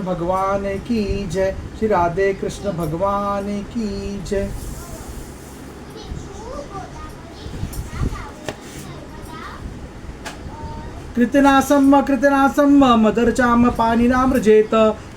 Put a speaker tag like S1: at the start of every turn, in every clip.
S1: भगवान की जय। श्री राधे कृष्ण भगवान की जय। कृतनासम कृतनासम मदरचाम पानिनामृजेत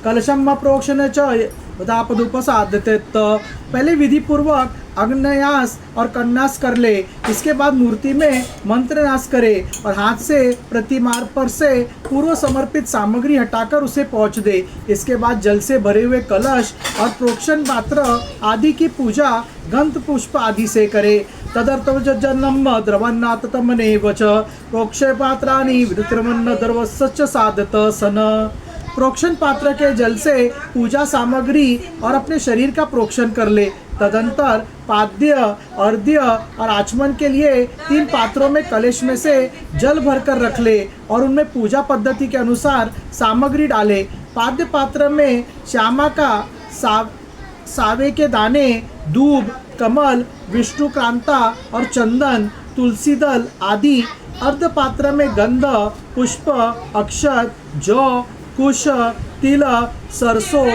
S1: कलशम प्रोक्षण च दापदुपसाध्यत। पहले विधि पूर्वक अग्न्यास और कन्यास कर ले, इसके बाद मूर्ति में मंत्रनाश करे और हाथ से प्रतिमार पर से पूर्व समर्पित सामग्री हटाकर उसे पोंछ दे। इसके बाद जल से भरे हुए कलश और प्रोक्षण पात्र आदि की पूजा गंध पुष्प आदि से करे। तदर्थजन्म द्रवन्नाततमनेव च प्रोक्षय पात्राणि विद्रमन्न द्रवस्य साधत सन। प्रोक्षण पात्र के जल से पूजा सामग्री और अपने शरीर का प्रोक्षण कर ले। तदंतर पाद्य, अर्घ्य और आचमन के लिए 3 पात्रों में कलश में से जल भरकर रख ले और उनमें पूजा पद्धति के अनुसार सामग्री डाले। पाद्य पात्र में श्यामा का सावे के दाने, दूब, कमल, विष्णुक्रांता और चंदन, तुलसी दल आदि। अर्ध पात्र में गंध, पुष्प, अक्षत, जौ, कुश, तिल, सरसों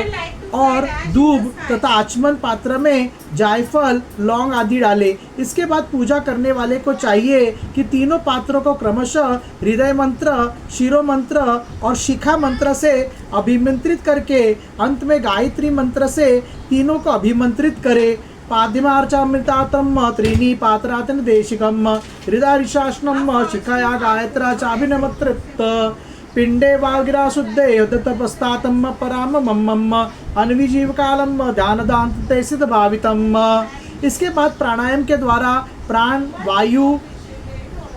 S1: और दूब तथा आचमन पात्र में जायफल, लौंग आदि डाले। इसके बाद पूजा करने वाले को चाहिए कि तीनों पात्रों को क्रमशः हृदय मंत्र, शिरो मंत्र और शिखा मंत्र से अभिमंत्रित करके अंत में गायत्री मंत्र से तीनों को अभिमंत्रित करे। पाद्यमार्चामृतातम त्रीणि पात्रातन देशिकम हृदयशासनम शिखाया गायत्रा चाभिनमत्रित पिंडे वागिरा शुद्धे दत्तपस्तातम पराम मम्मम अन्विजीव कालम ध्यान दांते सिद्ध भावितम। इसके बाद प्राणायाम के द्वारा प्राण, वायु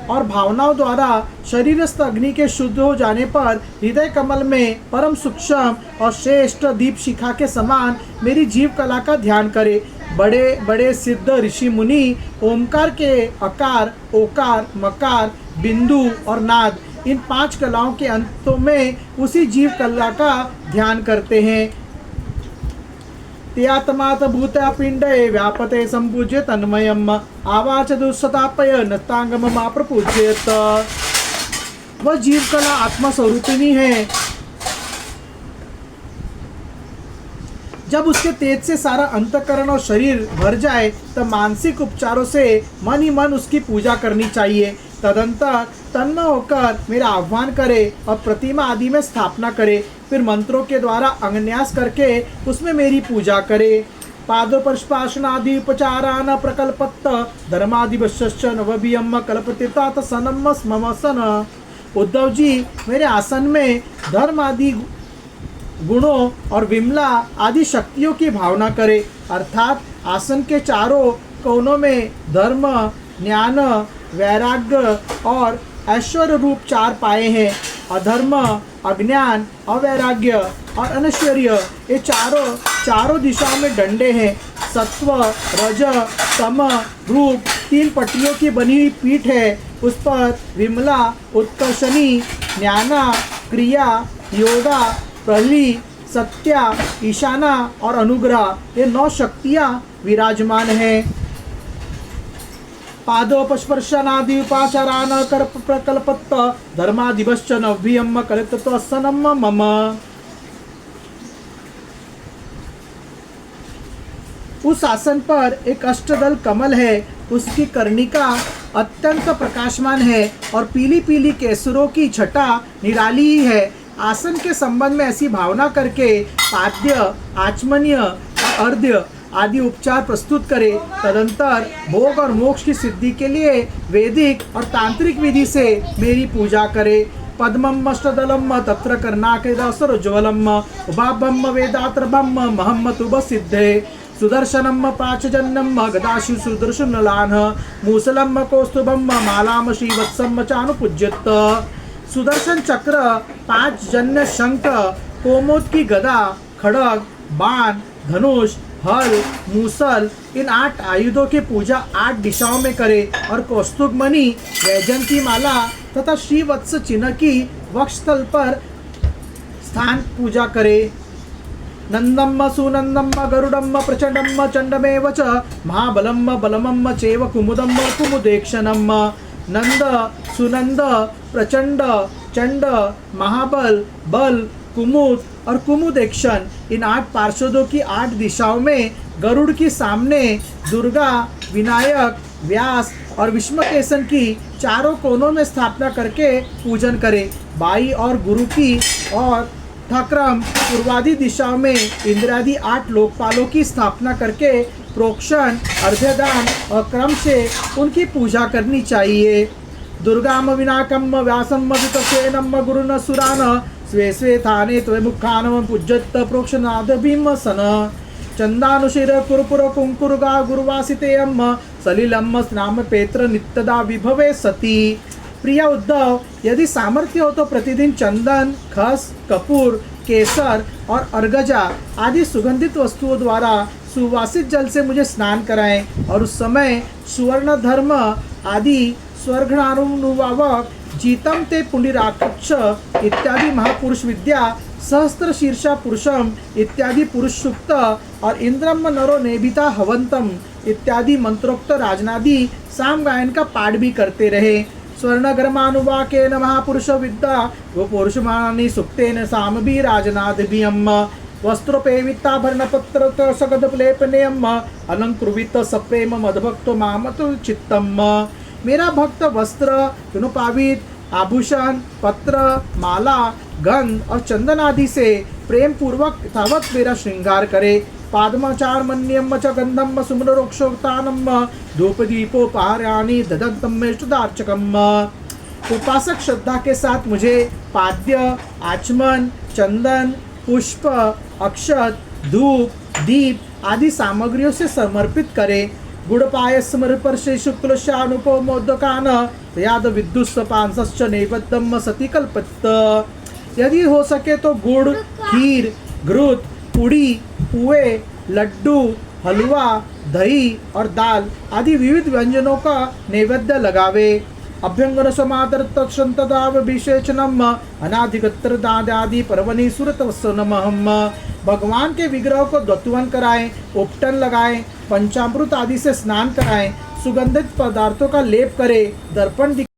S1: और भावनाओं द्वारा शरीरस्थ अग्नि के शुद्ध हो जाने पर हृदय कमल में परम सूक्ष्म और श्रेष्ठ दीप शिखा के समान मेरी जीव कला का ध्यान करे। बड़े बड़े सिद्ध ऋषि मुनि ओमकार के अकार, ओकार, मकार, बिंदु और नाद इन 5 कलाओं के अंतों में उसी जीव कला का ध्यान करते हैं। त्यात्मात भूता पिंडे व्यापते संपूज्य तन्मयम आवाच दुस्सतापय नतांगम मा प्रपूज्यत। वह जीव कला आत्मा स्वरूपिणी है। जब उसके तेज से सारा अंतःकरण और शरीर भर जाए तब मानसिक उपचारों से मन ही मन उसकी पूजा करनी चाहिए। तदंतर तन्मय होकर मेरा आह्वान करे और प्रतिमा आदि में स्थापना करे। फिर मंत्रों के द्वारा अंगन्यास करके उसमें मेरी पूजा करे। पादोपस्पर्शनादि उपचारान प्रकल्पत्त धर्मादिवश्च नवभियम कल्पतितात सनम स्मम सन। उद्धव जी मेरे आसन में धर्म आदि गुणों और विमला आदि शक्तियों की भावना करे, अर्थात आसन के चारों कोनों में धर्म, ज्ञान, वैराग्य और ऐश्वर्य रूप 4 पाए हैं। अधर्म, अज्ञान, अवैराग्य और अनैश्वर्य ये चारों दिशाओं में डंडे हैं। सत्व, रज, तम रूप 3 पट्टियों की बनी हुई पीठ है। उस पर विमला, उत्कर्षणी, ज्ञाना, क्रिया, योगा, प्रहली, सत्या, ईशाना और अनुग्रह ये 9 शक्तियाँ विराजमान हैं। पादोपस्पर्शनादि उपाचारान कर प्रकल्पत्त धर्मादिवश्च नव्यम कलितत्वसनम मम। उस आसन पर एक अष्टदल कमल है। उसकी कर्णिका अत्यंत प्रकाशमान है और पीली पीली केसरों की छटा निराली ही है। आसन के संबंध में ऐसी भावना करके पाद्य, आचमनीय और अर्घ्य आदि उपचार प्रस्तुत करे। तदंतर भोग और मोक्ष की सिद्धि के लिए वैदिक और तांत्रिक विधि से मेरी पूजा करे। पद्मम अष्टदलम तत्र कर्णाकेदासरोज्ज्वलम उभाभम वेदात्रभम महम तुभ सिद्धे सुदर्शनम प्राचजन्नम गदाशि सुदर्शनलान मूसलम कौस्तुभम मालाम श्रीवत्सम चानुपूज्यत। सुदर्शन चक्र, 5 जन्य शंख, कोमोद की गदा, खड़ग, बाण, धनुष, हल, मूसल इन 8 आयुधों की पूजा 8 दिशाओं में करे और कौस्तुभ मणि, वैजंती माला तथा श्रीवत्स चिन्ह की वक्षस्थल पर स्थान पूजा करे। नंदम सुनंदम गरुडम प्रचंडम चंडमेव च महाबलम बलमम चैव कुमुदम कुमुदेक्षणम। नंद, सुनंद, प्रचंड, चंड, महाबल, बल कुमुद और कुमुदेक्षण, इन 8 पार्षदों की 8 दिशाओं में गरुड़ की सामने दुर्गा, विनायक, व्यास और विष्णुकेशन की चारों कोनों में स्थापना करके पूजन करें। बाई और गुरु की और ठाक्रम पूर्वादि दिशाओं में इंद्रादि 8 लोकपालों की स्थापना करके प्रोक्षण, अर्घ्यदान और क्रम से उनकी पूजा करनी चाहिए। दुर्गाम विनाकम व्यासम वितसेनम गुरुन सुरान स्वे स्वे थाने त्वे मुखानम पूज्यत प्रोक्षनाद भीमसन चंदानुशिर कुरपुर कुंकुरुगा गुरुवासितेयम सलिलम स्नाम पेत्र नित्यदा विभवे सती। प्रिय उद्धव, यदि सामर्थ्य हो तो प्रतिदिन चंदन, खस, कपूर, केसर और अर्गजा आदि सुगंधित वस्तुओं द्वारा सुवासित जल से मुझे स्नान कराएं और उस समय सुवर्ण धर्म आदि स्वर्घानुभावक जीतम ते पुंडिराक्ष इत्यादि महापुरुष विद्या, सहस्त्र शीर्षा पुरुषम इत्यादि पुरुष सुक्त और इंद्रम नरो नेभिता हवंतम इत्यादि मंत्रोक्त राजनादि साम गायन का पाठ भी करते रहे। स्वर्णगर्मानुवाकेन महापुरुष विद्या वो पुरुषमानी सुक्तेन सामभि राजनादिभियम वस्त्रोपेविताभरणपत्र सगदलेपनेयम अलंकृवित सप्रेम मदभक्तो मामत चित्तम। मेरा भक्त वस्त्र, गुणपावित, आभूषण, पत्र, माला, गंध और चंदन आदि से प्रेम पूर्वक तावत मेरा श्रृंगार करे। पादमाचार मन्यम च गंधम सुमनरोक्षोक्तानम धूपदीपोपहाराणि ददंतम में शुद्धार्चकम। उपासक श्रद्धा के साथ मुझे पाद्य, आचमन, चंदन, पुष्प, अक्षत, धूप, दीप आदि सामग्रियों से समर्पित करे। गुड़ पायस स्मृपर्षि शुक्ल शानुपमोदकान याद विद्युत पांसश्च नैवेद्यम सती कल्पित। यदि हो सके तो गुड़, खीर, घृत, पूड़ी, पुए, लड्डू, हलवा, दही और दाल आदि विविध व्यंजनों का नैवेद्य लगावे। अभ्यंगन समादर्तक्षंतदाभिषेचनम अनाधिगत्र दादादि पर्वणि सुरतवस्सनमहम। भगवान के विग्रह को द्वत्वन कराएं, उपटन लगाएं, पंचामृत आदि से स्नान कराएं, सुगंधित पदार्थों का लेप करें, दर्पण